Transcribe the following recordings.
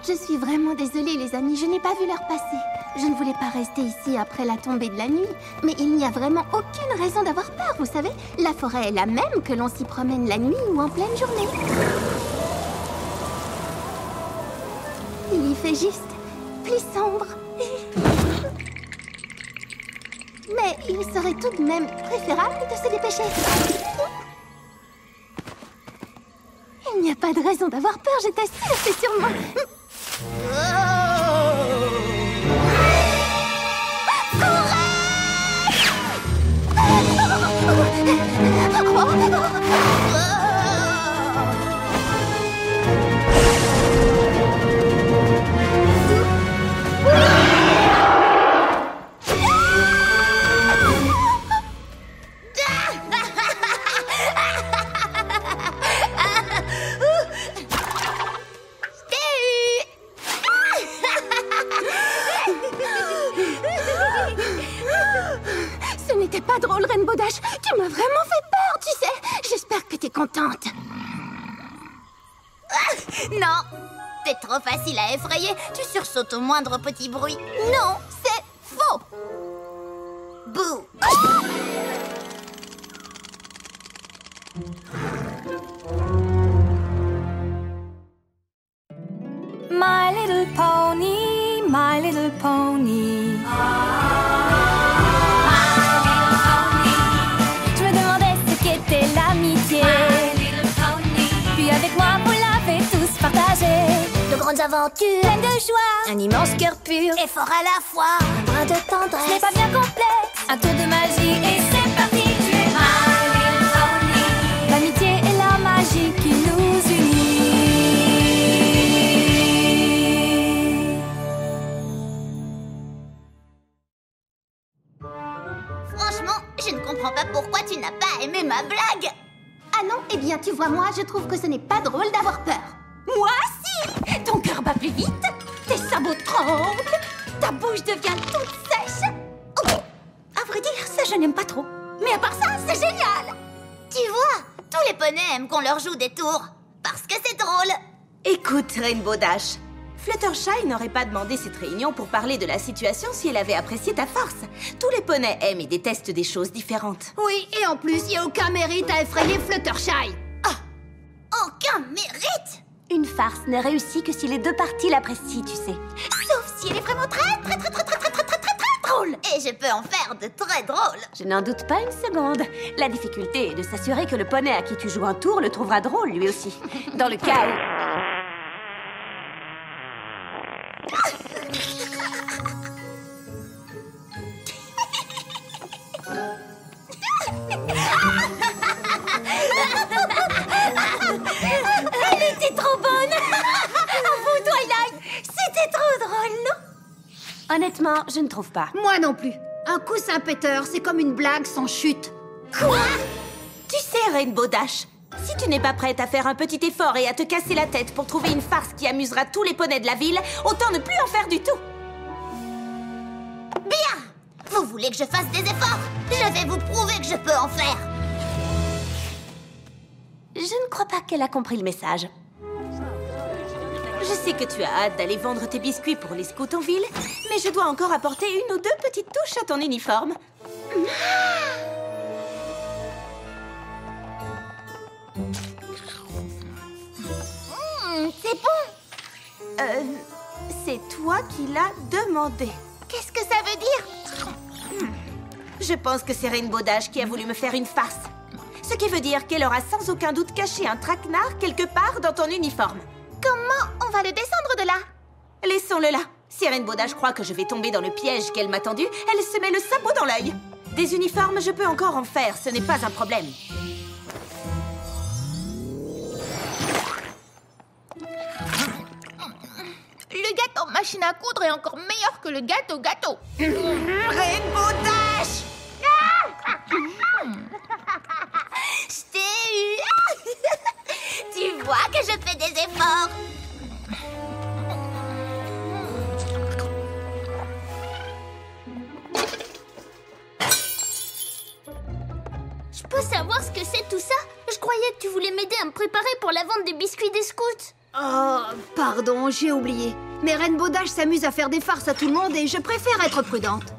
Je suis vraiment désolée, les amis, je n'ai pas vu l'heure passer. Je ne voulais pas rester ici après la tombée de la nuit, mais il n'y a vraiment aucune raison d'avoir peur, vous savez. La forêt est la même que l'on s'y promène la nuit ou en pleine journée. Il y fait juste plus sombre. Mais il serait tout de même préférable de se dépêcher. Il n'y a pas de raison d'avoir peur, j'étais sûre, c'est sûrement... Ce n'était pas drôle, Rainbow Dash. Tu m'as vraiment fait peur, tu sais. J'espère que t'es contente. Non, t'es trop facile à effrayer. Tu sursautes au moindre petit bruit. Non, c'est faux. Bouh. My little pony, my little pony. Je me demandais ce qu'était l'amitié. Puis avec moi, vous l'avez tous partagé. De grandes aventures, Pleine de joie, un immense cœur pur et fort à la fois. Un brin de ce tendresse. n'est pas bien complexe. Un tour de magie et c'est parti. Tu es my little pony. L'amitié et la magie qui nous unit. Franchement, je ne comprends pas pourquoi tu n'as pas aimé ma blague. Ah non, eh bien, tu vois, moi, je trouve que ce n'est pas drôle d'avoir peur. Moi, si! Ton cœur bat plus vite, tes sabots tremblent, ta bouche devient toute sèche. Oh, à vrai dire, ça, je n'aime pas trop. Mais à part ça, c'est génial! Tu vois, tous les poneys aiment qu'on leur joue des tours. Parce que c'est drôle. Écoute, Rainbow Dash, Fluttershy n'aurait pas demandé cette réunion pour parler de la situation si elle avait apprécié ta farce. Tous les poneys aiment et détestent des choses différentes. Oui, et en plus, il n'y a aucun mérite à effrayer Fluttershy. Aucun mérite. Une farce n'est réussie que si les deux parties l'apprécient, tu sais. Sauf si elle est vraiment très drôle. Et je peux en faire de très drôles. Je n'en doute pas une seconde. La difficulté est de s'assurer que le poney à qui tu joues un tour le trouvera drôle, lui aussi. Dans le cas où... Elle était trop bonne! Avoue, Twilight, c'était trop drôle, non? Honnêtement, je ne trouve pas. Moi non plus. Un coussin péteur, c'est comme une blague sans chute. Quoi? Tu sais, Rainbow Dash, si tu n'es pas prête à faire un petit effort et à te casser la tête pour trouver une farce qui amusera tous les poneys de la ville, autant ne plus en faire du tout. Bien. Vous voulez que je fasse des efforts? Je vais vous prouver que je peux en faire. Je ne crois pas qu'elle a compris le message. Je sais que tu as hâte d'aller vendre tes biscuits pour les scouts en ville, mais je dois encore apporter une ou deux petites touches à ton uniforme. C'est bon. C'est toi qui l'as demandé. Qu'est-ce que ça veut dire? Je pense que c'est Rainbow Dash qui a voulu me faire une farce. Ce qui veut dire qu'elle aura sans aucun doute caché un traquenard quelque part dans ton uniforme. Comment on va le descendre de là? Laissons-le là. Si Rainbow Dash croit que je vais tomber dans le piège qu'elle m'a tendu, elle se met le sabot dans l'œil. Des uniformes, je peux encore en faire, ce n'est pas un problème. Le gâteau machine à coudre est encore meilleur que le gâteau. Rainbow Dash! Je t'ai eu. Tu vois que je fais des efforts. Je peux savoir ce que c'est tout ça? Je croyais que tu voulais m'aider à me préparer pour la vente des biscuits des scouts. Oh, pardon, j'ai oublié. Mais Rainbow Dash s'amuse à faire des farces à tout le monde et je préfère être prudente.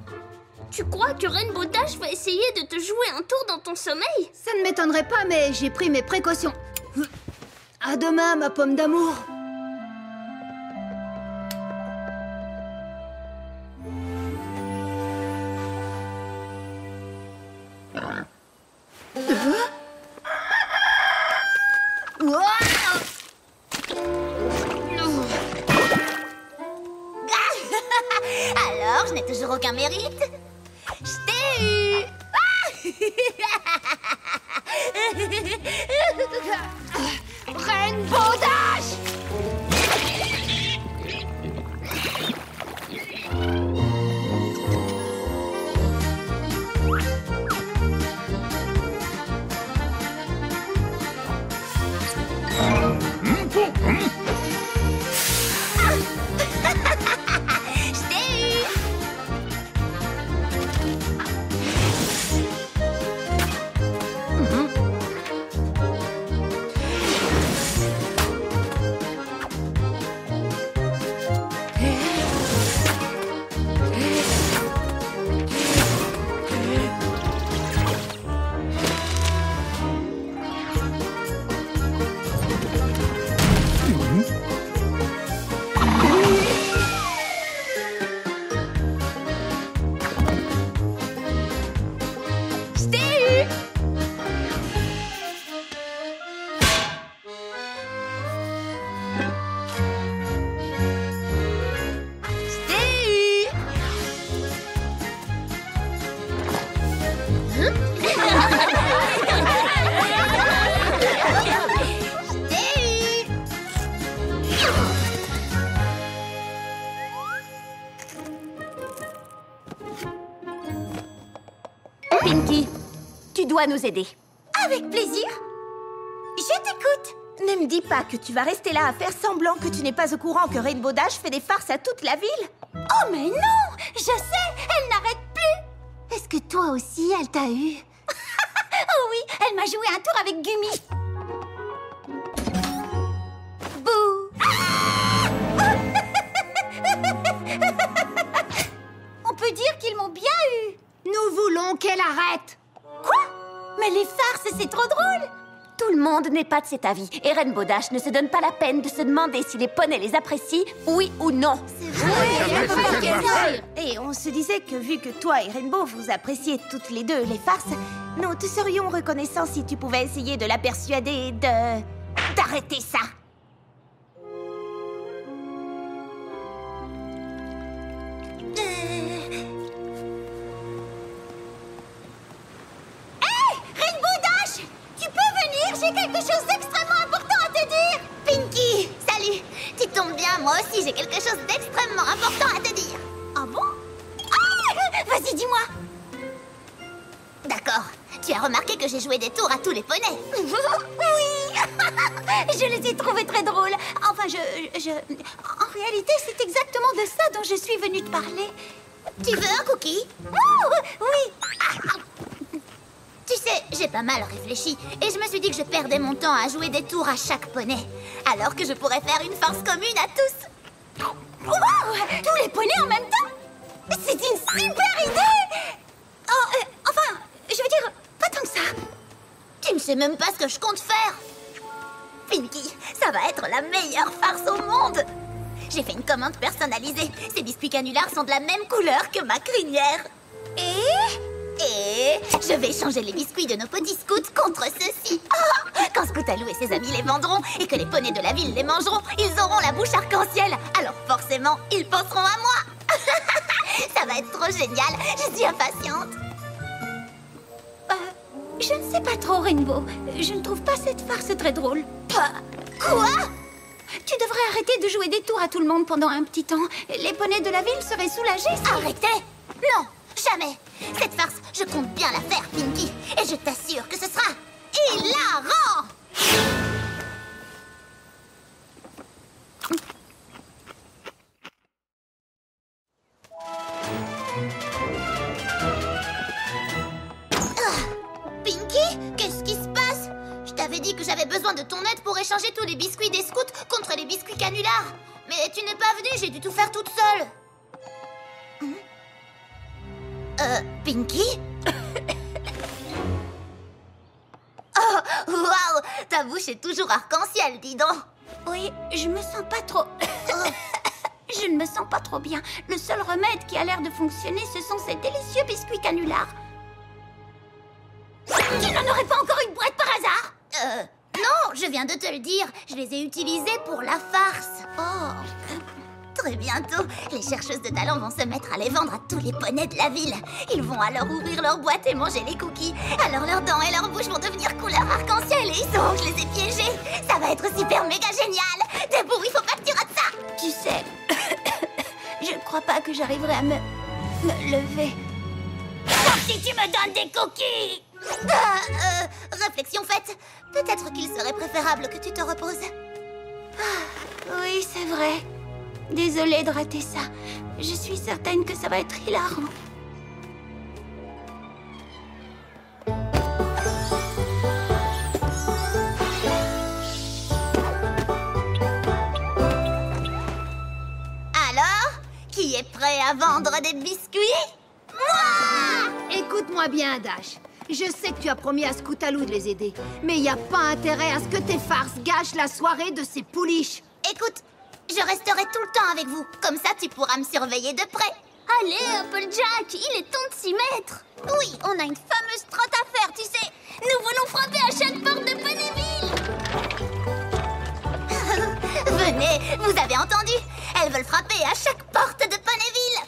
Tu crois que Rainbow Dash va essayer de te jouer un tour dans ton sommeil? Ça ne m'étonnerait pas, mais j'ai pris mes précautions. À demain, ma pomme d'amour. Alors, je n'ai toujours aucun mérite. Je t'ai eu. Rainbow Dash! Je t'ai eu. Je t'ai eu. Je t'ai eu. Je t'ai eu. Pinky, tu dois nous aider. Avec plaisir. Je t'écoute. Ne me dis pas que tu vas rester là à faire semblant que tu n'es pas au courant que Rainbow Dash fait des farces à toute la ville. Oh, mais non! Je sais, elle n'arrête plus! Est-ce que toi aussi, elle t'a eu? Oh oui, elle m'a joué un tour avec Gummy. Bouh! On peut dire qu'ils m'ont bien eu. Nous voulons qu'elle arrête. Quoi? Mais les farces, c'est trop drôle. Tout le monde n'est pas de cet avis. Et Rainbow Dash ne se donne pas la peine de se demander si les poneys les apprécient, oui ou non. Et on se disait que vu que toi et Rainbow vous appréciez toutes les deux les farces, nous te serions reconnaissants si tu pouvais essayer de la persuader d'arrêter ça. Rainbow Dash, tu peux venir, j'ai quelque chose d'extrêmement important à te dire. Pinky, salut. Tu tombes bien, moi aussi j'ai quelque chose d'extrêmement important à te dire. Ah bon? Ah, vas-y, dis-moi. D'accord. Tu as remarqué que j'ai joué des tours à tous les poneys. Oui. Je les ai trouvés très drôles. Enfin, En réalité, c'est exactement de ça dont je suis venue te parler. Tu veux un cookie? Oh, oui. Tu sais, j'ai pas mal réfléchi et je me suis dit que je perdais mon temps à jouer des tours à chaque poney, alors que je pourrais faire une farce commune à tous. Wow, tous les poneys en même temps? C'est une super idée. Oh, enfin, je veux dire, pas tant que ça. Tu ne sais même pas ce que je compte faire. Pinky, ça va être la meilleure farce au monde. J'ai fait une commande personnalisée. Ces biscuits canulars sont de la même couleur que ma crinière. Et je vais changer les biscuits de nos petits scouts contre ceux-ci. Oh, quand Scoutalou et ses amis les vendront et que les poneys de la ville les mangeront, ils auront la bouche arc-en-ciel. Alors forcément, ils penseront à moi. Ça va être trop génial. Je suis impatiente. Je ne sais pas trop, Rainbow. Je ne trouve pas cette farce très drôle. Quoi? Tu devrais arrêter de jouer des tours à tout le monde pendant un petit temps. Les poneys de la ville seraient soulagés. Arrêtez! Non, jamais. Cette farce, je compte bien la faire, Pinky. Et je t'assure que ce sera hilarant. Pinky, qu'est-ce qui se passe? Je t'avais dit que j'avais besoin de ton aide pour pour échanger tous les biscuits des scouts contre les biscuits canulars. Mais tu n'es pas venue, j'ai dû tout faire toute seule. Pinky? Oh, waouh! Ta bouche est toujours arc-en-ciel, dis donc. Oui, je me sens pas trop... Je ne me sens pas trop bien. Le seul remède qui a l'air de fonctionner, ce sont ces délicieux biscuits canulars. Tu n'en aurais pas encore une boîte par hasard? Non, je viens de te le dire. Je les ai utilisés pour la farce. Oh. Très bientôt, les chercheuses de talent vont se mettre à les vendre à tous les poneys de la ville. Ils vont alors ouvrir leur boîte et manger les cookies. Alors leurs dents et leurs bouches vont devenir couleur arc-en-ciel et ils sauront que je les ai piégés. Ça va être super méga génial. Debout, il faut pas que tu rates ça. Tu sais, je ne crois pas que j'arriverai à me lever. Sauf si tu me donnes des cookies. Réflexion faite. Peut-être qu'il serait préférable que tu te reposes. Oui, c'est vrai. Désolée de rater ça. Je suis certaine que ça va être hilarant. Alors, qui est prêt à vendre des biscuits? Moi! Écoute-moi bien, Dash. Je sais que tu as promis à Scootaloo de les aider, mais il n'y a pas intérêt à ce que tes farces gâchent la soirée de ces pouliches. Écoute, je resterai tout le temps avec vous. Comme ça, tu pourras me surveiller de près. Allez, Applejack, il est temps de s'y mettre. Oui, on a une fameuse trotte à faire, tu sais. Nous voulons frapper à chaque porte de Ponyville. Venez, vous avez entendu? Elles veulent frapper à chaque porte de Ponyville.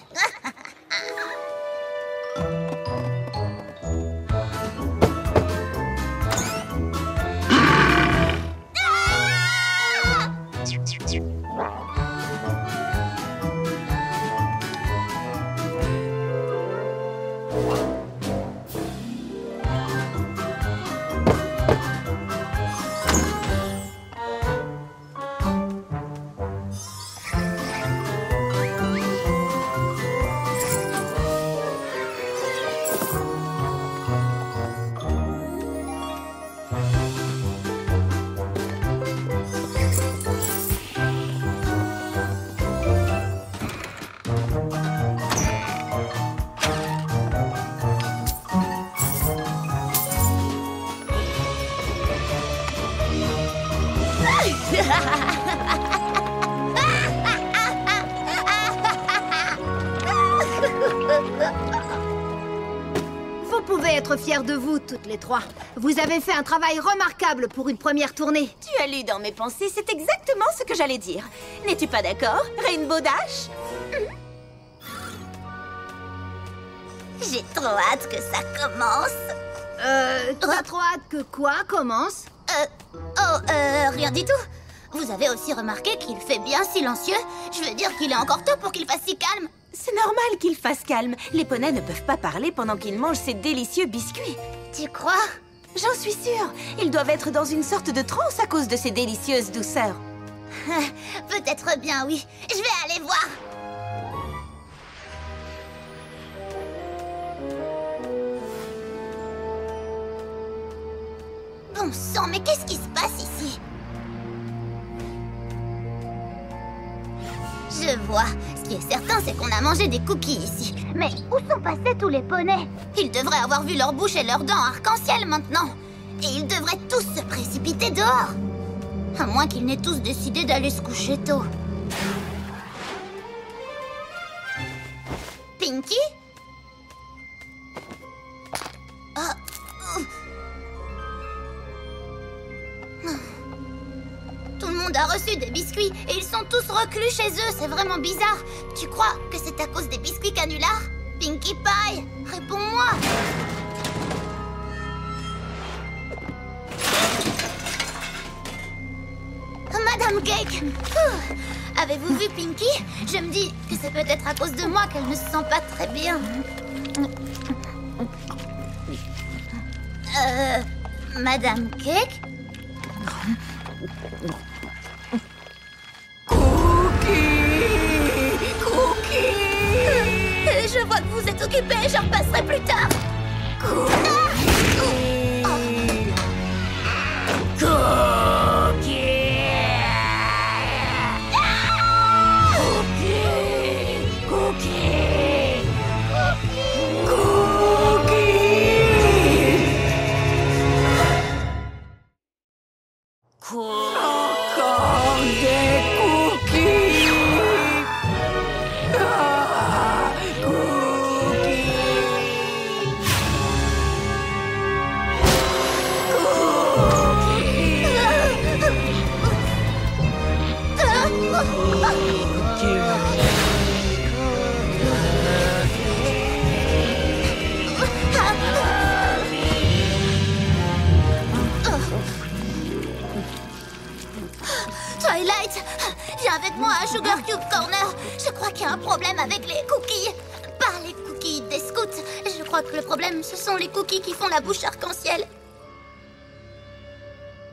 Vous pouvez être fiers de vous, toutes les trois. Vous avez fait un travail remarquable pour une première tournée. Tu as lu dans mes pensées, c'est exactement ce que j'allais dire. N'es-tu pas d'accord, Rainbow Dash? J'ai trop hâte que ça commence. T'as trop hâte que quoi commence? Rien du tout. Vous avez aussi remarqué qu'il fait bien silencieux? Je veux dire qu'il est encore tôt pour qu'il fasse si calme. C'est normal qu'il fasse calme. Les poneys ne peuvent pas parler pendant qu'ils mangent ces délicieux biscuits. Tu crois? J'en suis sûre. Ils doivent être dans une sorte de transe à cause de ces délicieuses douceurs. Peut-être bien, oui. Je vais aller voir. Bon sang, mais qu'est-ce qui se passe ici? Je vois. Ce qui est certain, c'est qu'on a mangé des cookies ici. Mais où sont passés tous les poneys? Ils devraient avoir vu leur bouche et leurs dents arc-en-ciel maintenant. Et ils devraient tous se précipiter dehors. À moins qu'ils n'aient tous décidé d'aller se coucher tôt. Pinky? Tout le monde a reçu des biscuits et ils sont tous reclus chez eux. C'est vraiment bizarre. Tu crois que c'est à cause des biscuits canulars? Pinkie Pie, réponds-moi. Madame Cake, avez-vous vu Pinky? Je me dis que c'est peut-être à cause de moi qu'elle ne se sent pas très bien. Madame Cake? Je vois que vous êtes occupée, je repasserai plus tard. Cookie. Encore des cookies. Ah, cookies. Twilight, viens avec moi à Sugar Cube Corner. Je crois qu'il y a un problème avec les cookies. Pas les cookies des scouts. Je crois que le problème, ce sont les cookies qui font la bouche arc-en-ciel.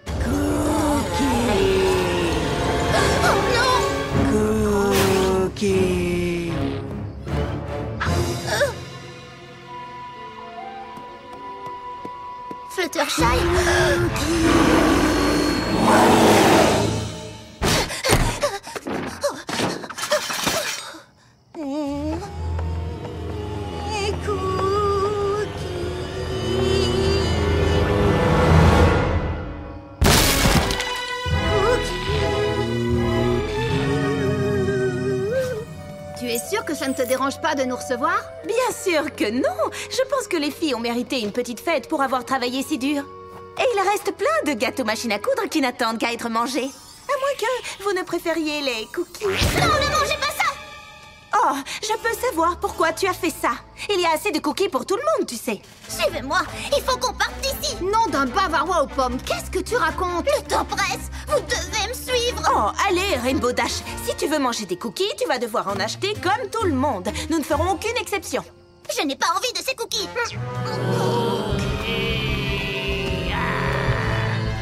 Oh non! Cookies. Fluttershy. Tu es sûre que ça ne te dérange pas de nous recevoir? Bien sûr que non. Je pense que les filles ont mérité une petite fête pour avoir travaillé si dur. Et il reste plein de gâteaux machines à coudre qui n'attendent qu'à être mangés. À moins que vous ne préfériez les cookies. Non, ne mangez pas ça! Oh, je peux savoir pourquoi tu as fait ça. Il y a assez de cookies pour tout le monde, tu sais. Suivez-moi, il faut qu'on parte d'ici. Nom d'un bavarois aux pommes, qu'est-ce que tu racontes? Le temps presse, vous devez me suivre. Oh, allez, Rainbow Dash. Si tu veux manger des cookies, tu vas devoir en acheter comme tout le monde. Nous ne ferons aucune exception. Je n'ai pas envie de ces cookies.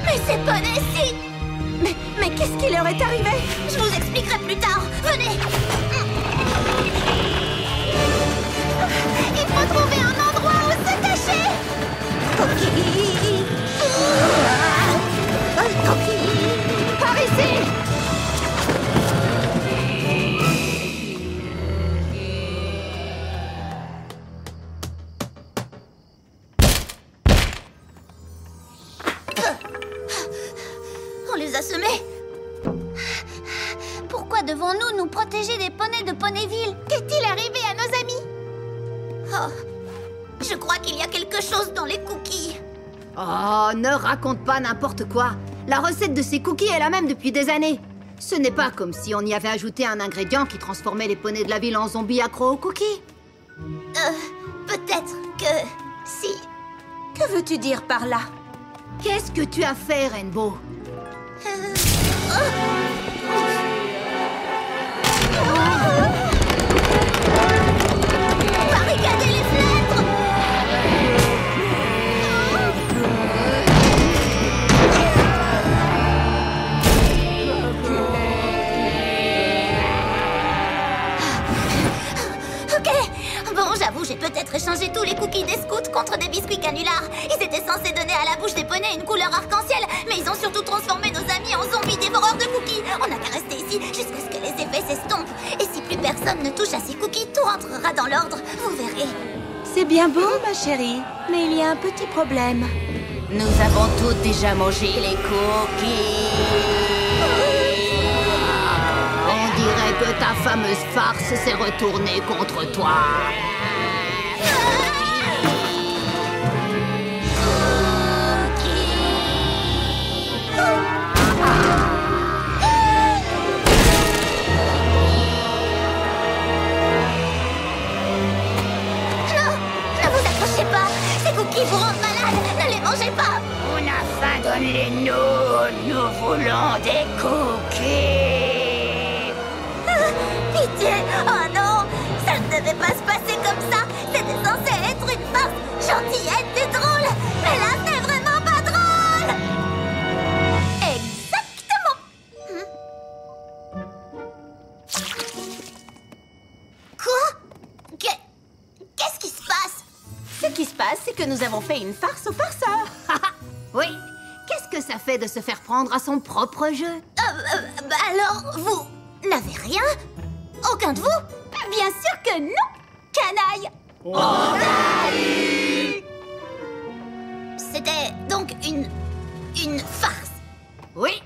Mais ces poneys, si! Mais qu'est-ce qui leur est arrivé? Je vous expliquerai plus tard. Venez. Il faut trouver un endroit où se cacher. Par ici! On les a semés. Pourquoi devons-nous nous protéger des poneys de Ponyville? Qu'est-il arrivé à nos amis? Oh, je crois qu'il y a quelque chose dans les cookies. Oh, ne raconte pas n'importe quoi. La recette de ces cookies est la même depuis des années. Ce n'est pas comme si on y avait ajouté un ingrédient qui transformait les poneys de la ville en zombies accros aux cookies. Peut-être que si. Que veux-tu dire par là? Qu'est-ce que tu as fait, Rainbow? Barricadez les fenêtres! Ok, bon, j'avoue, j'ai peut-être échangé tous les cookies des scouts contre des biscuits canulars. Ils étaient censés donner à la bouche des poneys une couleur arc-en-ciel, mais ils ont surtout transformé nos amis en zombies dévoreurs de cookies. On n'a qu'à rester ici jusqu'à ce que les effets s'estompent. Et si plus personne ne touche à ces cookies, tout rentrera dans l'ordre. Vous verrez. C'est bien beau, ma chérie, mais il y a un petit problème. Nous avons toutes déjà mangé les cookies. On dirait que ta fameuse farce s'est retournée contre toi. Ils vous rendent malade. Ne les mangez pas. On a faim, donne-les-nous. Nous voulons des cookies. Pitié. Oh non, ça ne devait pas se passer comme ça. C'était censé être une farce gentillette et drôle. Mais là, c'est vraiment pas drôle. Exactement. Quoi? Qu'est-ce qui se passe? Ce qui se passe, c'est que nous avons fait une farce aux farceurs. Oui. Qu'est-ce que ça fait de se faire prendre à son propre jeu? Alors, vous n'avez rien? Aucun de vous? Bien sûr que non, canaille. C'était donc une farce. Oui,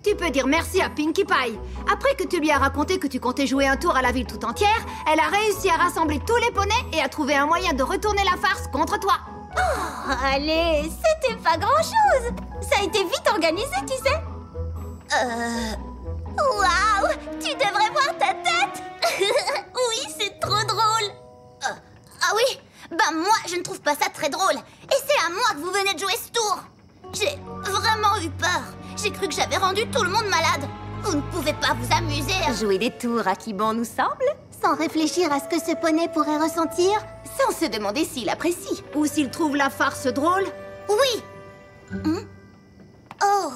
tu peux dire merci à Pinkie Pie. Après que tu lui as raconté que tu comptais jouer un tour à la ville tout entière, elle a réussi à rassembler tous les poneys et à trouver un moyen de retourner la farce contre toi. Oh, allez, c'était pas grand-chose. Ça a été vite organisé, tu sais. Waouh! Tu devrais voir ta tête! Oui, c'est trop drôle! Ah oui? Ben moi, je ne trouve pas ça très drôle. Et c'est à moi que vous venez de jouer ce tour. J'ai vraiment eu peur. J'ai cru que j'avais rendu tout le monde malade. Vous ne pouvez pas vous amuser. Jouer des tours à qui bon nous semble? Sans réfléchir à ce que ce poney pourrait ressentir. Sans se demander s'il apprécie. Ou s'il trouve la farce drôle. Oui. Oh,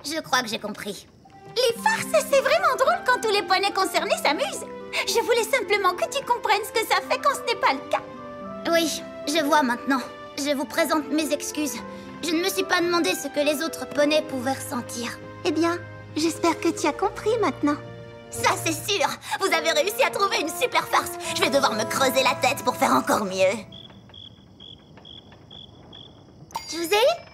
je crois que j'ai compris. Les farces, c'est vraiment drôle quand tous les poneys concernés s'amusent. Je voulais simplement que tu comprennes ce que ça fait quand ce n'est pas le cas. Oui, je vois maintenant. Je vous présente mes excuses. Je ne me suis pas demandé ce que les autres poneys pouvaient ressentir. Eh bien, j'espère que tu as compris maintenant. Ça, c'est sûr. Vous avez réussi à trouver une super farce. Je vais devoir me creuser la tête pour faire encore mieux. Je vous ai eu?